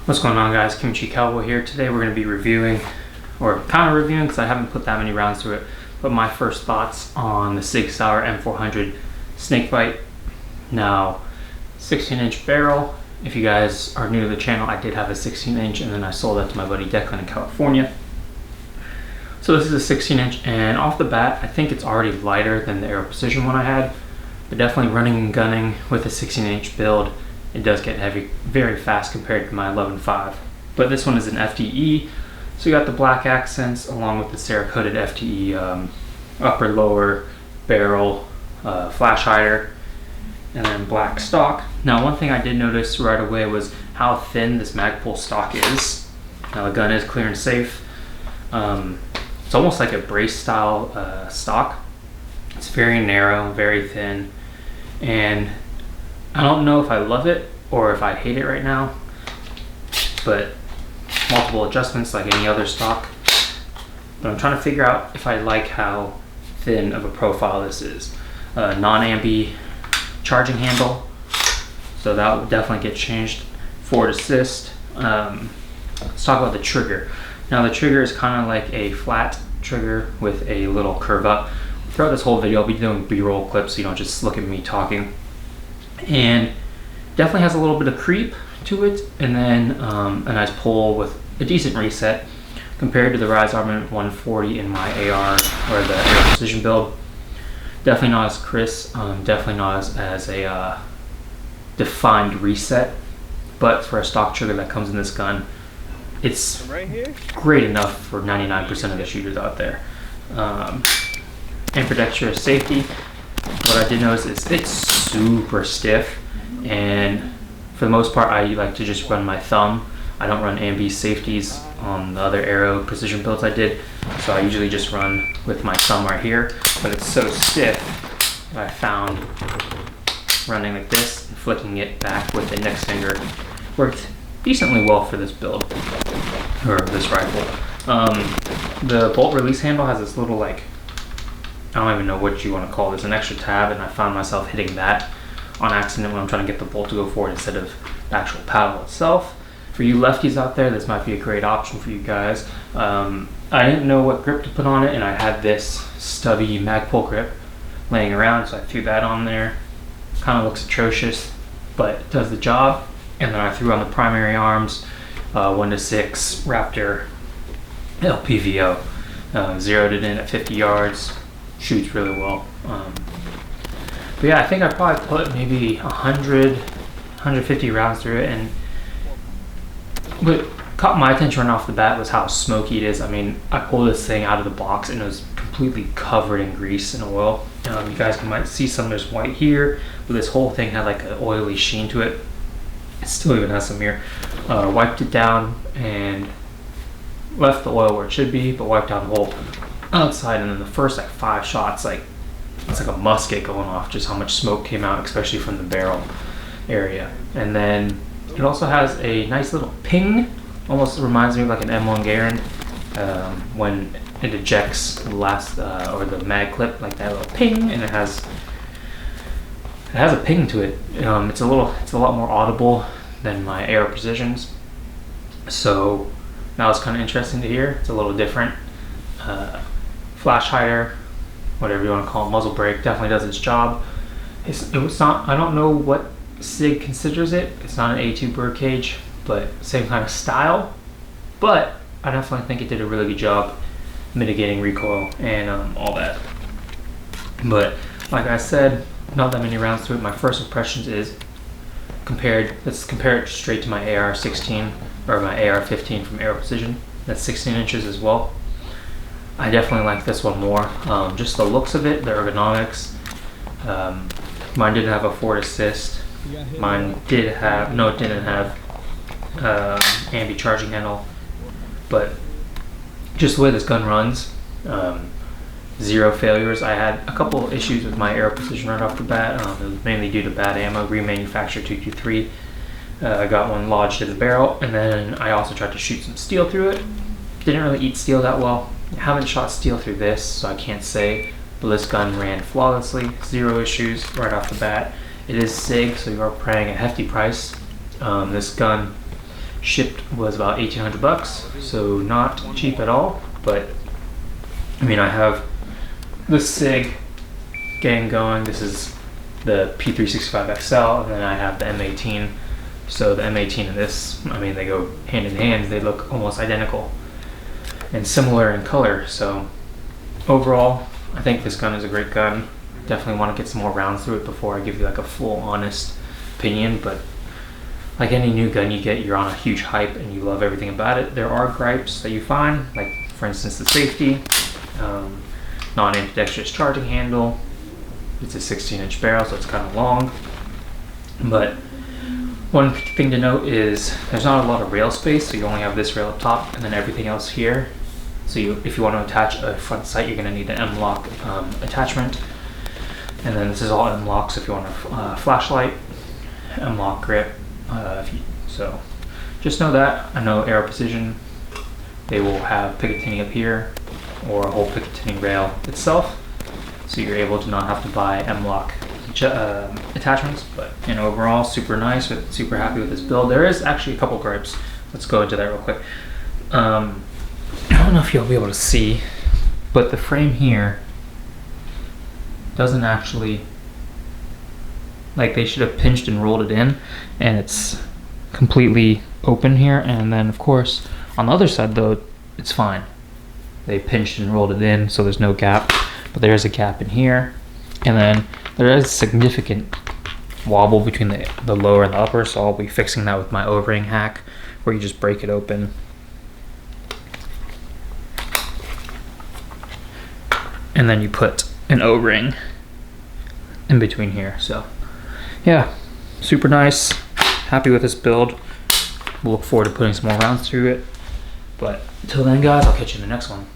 What's going on, guys? Kimchi Cowboy here. Today we're going to be reviewing, or kind of reviewing because I haven't put that many rounds through it, but my first thoughts on the Sig Sauer M400 Snakebite. Now, 16-inch barrel. If you guys are new to the channel, I did have a 16-inch and then I sold that to my buddy Declan in California. So this is a 16-inch, and off the bat, I think it's already lighter than the Aero Precision one I had, but definitely running and gunning with a 16-inch build, it does get heavy very fast compared to my 11.5. But this one is an FTE, so you got the black accents along with the Cerakoted FTE upper lower barrel flash hider, and then black stock. Now, one thing I did notice right away was how thin this Magpul stock is. Now, the gun is clear and safe. It's almost like a brace style stock. It's very narrow, very thin, and I don't know if I love it or if I hate it right now, but multiple adjustments like any other stock. But I'm trying to figure out if I like how thin of a profile this is. Non-ambi charging handle, so that will definitely get changed. Forward assist. Let's talk about the trigger. Now, the trigger is kind of like a flat trigger with a little curve up. Throughout this whole video, I'll be doing B-roll clips so you don't just look at me talking. And definitely has a little bit of creep to it, and then a nice pull with a decent reset compared to the Rise Armament 140 in my AR or the Aero Precision build. Definitely not as crisp, definitely not as a defined reset, but for a stock trigger that comes in this gun, it's great enough for 99% of the shooters out there. And for extra safety, what I did notice is it's super stiff, and for the most part I like to just run my thumb. I don't run ambi safeties on the other Aero Precision builds I did, so I usually just run with my thumb right here, but it's so stiff I found running like this and flicking it back with the index finger worked decently well for this build, or this rifle. The bolt release handle has this little, like, I don't even know what you want to call this, an extra tab, and I found myself hitting that on accident when I'm trying to get the bolt to go forward instead of the actual paddle itself. For you lefties out there, this might be a great option for you guys. I didn't know what grip to put on it, and I had this stubby Magpul grip laying around, so I threw that on there. Kind of looks atrocious, but it does the job. And then I threw on the primary arms, 1-6 Raptor LPVO. Zeroed it in at 50 yards. Shoots really well. But yeah, I think I probably put maybe 100, 150 rounds through it, and what caught my attention right off the bat was how smoky it is. I mean, I pulled this thing out of the box and it was completely covered in grease and oil. You guys might see some, there's white here, but this whole thing had like an oily sheen to it. It still even has some here. Wiped it down and left the oil where it should be, but wiped down the whole outside, and then the first like 5 shots, like it's like a musket going off, just how much smoke came out, especially from the barrel area. And then it also has a nice little ping, almost reminds me of like an M1 Garand when it ejects the last or the mag clip, like that little ping, and it has a ping to it. It's a lot more audible than my Aero Precisions, so that was kind of interesting to hear. It's a little different. Flash hider, whatever you want to call it, muzzle brake, definitely does its job. It was not, I don't know what Sig considers it. It's not an A2 birdcage, but same kind of style. But I definitely think it did a really good job mitigating recoil and all that. But like I said, not that many rounds through it. My first impressions is let's compare it straight to my AR-16 or my AR-15 from Aero Precision. That's 16 inches as well. I definitely like this one more. Just the looks of it, the ergonomics. Mine didn't have a forward assist. Mine did have, no, it didn't have ambi charging handle. But just the way this gun runs, 0 failures. I had a couple issues with my Aero Precision right off the bat. It was mainly due to bad ammo, remanufactured 223. I got one lodged in the barrel, and then I also tried to shoot some steel through it. Didn't really eat steel that well. I haven't shot steel through this, so I can't say, but this gun ran flawlessly, 0 issues right off the bat. It is Sig, so you are paying a hefty price. This gun shipped was about 1,800 bucks, so not cheap at all. But I mean, I have the Sig gang going. This is the P365 XL, and then I have the M18. So the M18 and this, I mean, they go hand in hand. They look almost identical and similar in color. So overall, I think this gun is a great gun. Definitely want to get some more rounds through it before I give you like a full honest opinion. But like any new gun you get, you're on a huge hype and you love everything about it. There are gripes that you find, like for instance the safety, non-ambidextrous charging handle. It's a 16-inch barrel, so it's kind of long. But one thing to note is there's not a lot of rail space, so you only have this rail up top and then everything else here. So if you want to attach a front sight, you're going to need an M-lock attachment. And then this is all M-lock, so if you want a flashlight, M-lock grip. So just know that. I know Aero Precision, they will have picatinny up here or a whole picatinny rail itself, so you're able to not have to buy M-lock attachments. But overall, super nice. Super happy with this build. There is actually a couple gripes. Let's go into that real quick. I don't know if you'll be able to see, but the frame here doesn't actually, like, they should have pinched and rolled it in, and it's completely open here. And then of course on the other side though, it's fine. They pinched and rolled it in, so there's no gap, but there is a gap in here. And then there is significant wobble between the lower and the upper, so I'll be fixing that with my O-ring hack, where you just break it open and then you put an O-ring in between here. So yeah, super nice. Happy with this build. We'll look forward to putting some more rounds through it. But until then guys, I'll catch you in the next one.